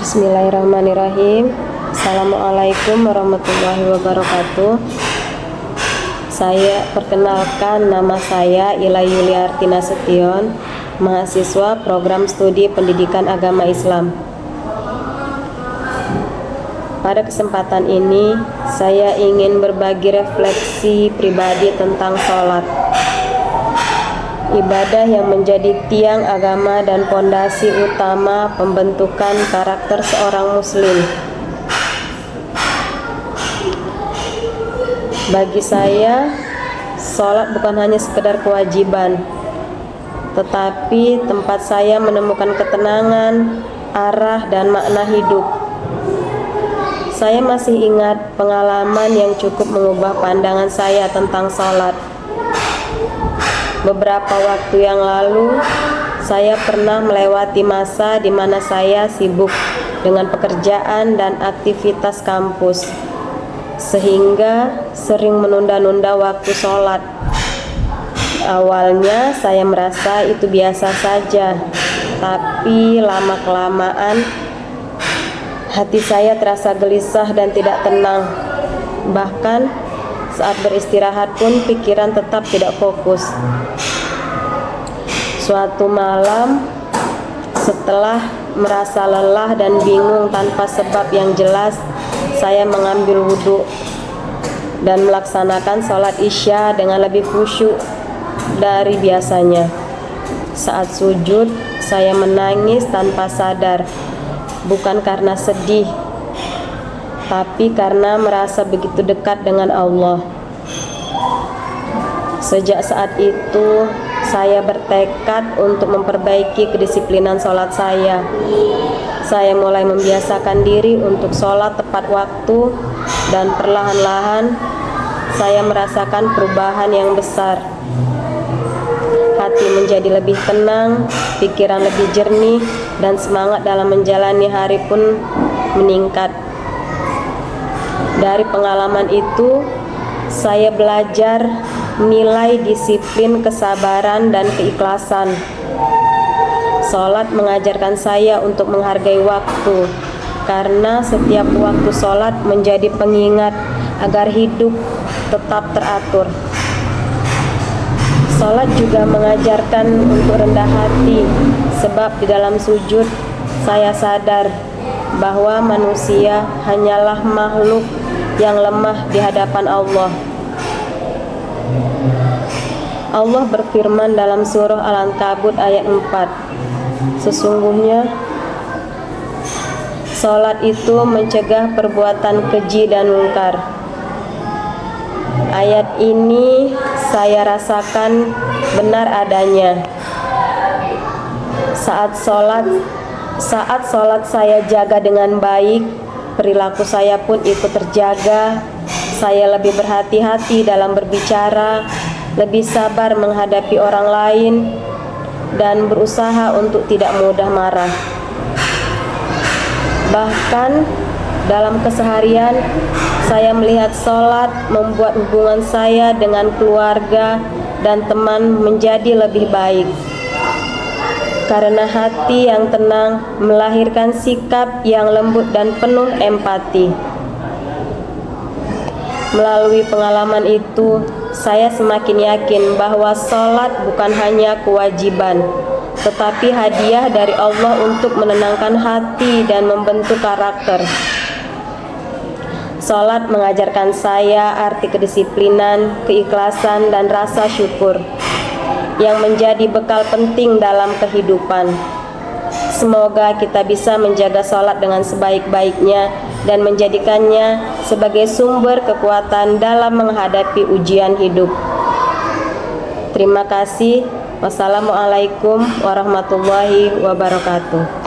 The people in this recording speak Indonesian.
Bismillahirrahmanirrahim. Assalamualaikum warahmatullahi wabarakatuh. Saya perkenalkan, nama saya Ila Yuliarti Nasution, mahasiswa program studi pendidikan agama Islam. Pada kesempatan ini, saya ingin berbagi refleksi pribadi tentang sholat, ibadah yang menjadi tiang agama dan pondasi utama pembentukan karakter seorang muslim. Bagi saya, sholat bukan hanya sekedar kewajiban, tetapi tempat saya menemukan ketenangan, arah, dan makna hidup. Saya masih ingat pengalaman yang cukup mengubah pandangan saya tentang sholat. Beberapa waktu yang lalu, saya pernah melewati masa di mana saya sibuk dengan pekerjaan dan aktivitas kampus, sehingga sering menunda-nunda waktu sholat. Awalnya saya merasa itu biasa saja, tapi lama-kelamaan hati saya terasa gelisah dan tidak tenang. Bahkan saat beristirahat pun pikiran tetap tidak fokus. Suatu malam, setelah merasa lelah dan bingung tanpa sebab yang jelas, saya mengambil wudhu dan melaksanakan sholat isya dengan lebih khusyuk dari biasanya. Saat sujud, saya menangis tanpa sadar, bukan karena sedih, tapi karena merasa begitu dekat dengan Allah. Sejak saat itu, saya bertekad untuk memperbaiki kedisiplinan sholat saya. Saya mulai membiasakan diri untuk sholat tepat waktu, dan perlahan-lahan saya merasakan perubahan yang besar. Hati menjadi lebih tenang, pikiran lebih jernih, dan semangat dalam menjalani hari pun meningkat. Dari pengalaman itu, saya belajar nilai disiplin, kesabaran, dan keikhlasan. Sholat mengajarkan saya untuk menghargai waktu, karena setiap waktu sholat menjadi pengingat agar hidup tetap teratur. Sholat juga mengajarkan untuk rendah hati, sebab di dalam sujud saya sadar bahwa manusia hanyalah makhluk yang lemah di hadapan Allah. Allah berfirman dalam surah Al-Ankabut ayat 4, sesungguhnya sholat itu mencegah perbuatan keji dan mungkar. Ayat ini saya rasakan benar adanya. Saat sholat saya jaga dengan baik, perilaku saya pun ikut terjaga. Saya lebih berhati-hati dalam berbicara, lebih sabar menghadapi orang lain, dan berusaha untuk tidak mudah marah. Bahkan dalam keseharian, saya melihat sholat membuat hubungan saya dengan keluarga dan teman menjadi lebih baik. Karena hati yang tenang melahirkan sikap yang lembut dan penuh empati. Melalui pengalaman itu, saya semakin yakin bahwa sholat bukan hanya kewajiban, tetapi hadiah dari Allah untuk menenangkan hati dan membentuk karakter. Sholat mengajarkan saya arti kedisiplinan, keikhlasan, dan rasa syukur yang menjadi bekal penting dalam kehidupan. Semoga kita bisa menjaga sholat dengan sebaik-baiknya dan menjadikannya sebagai sumber kekuatan dalam menghadapi ujian hidup. Terima kasih. Wassalamualaikum warahmatullahi wabarakatuh.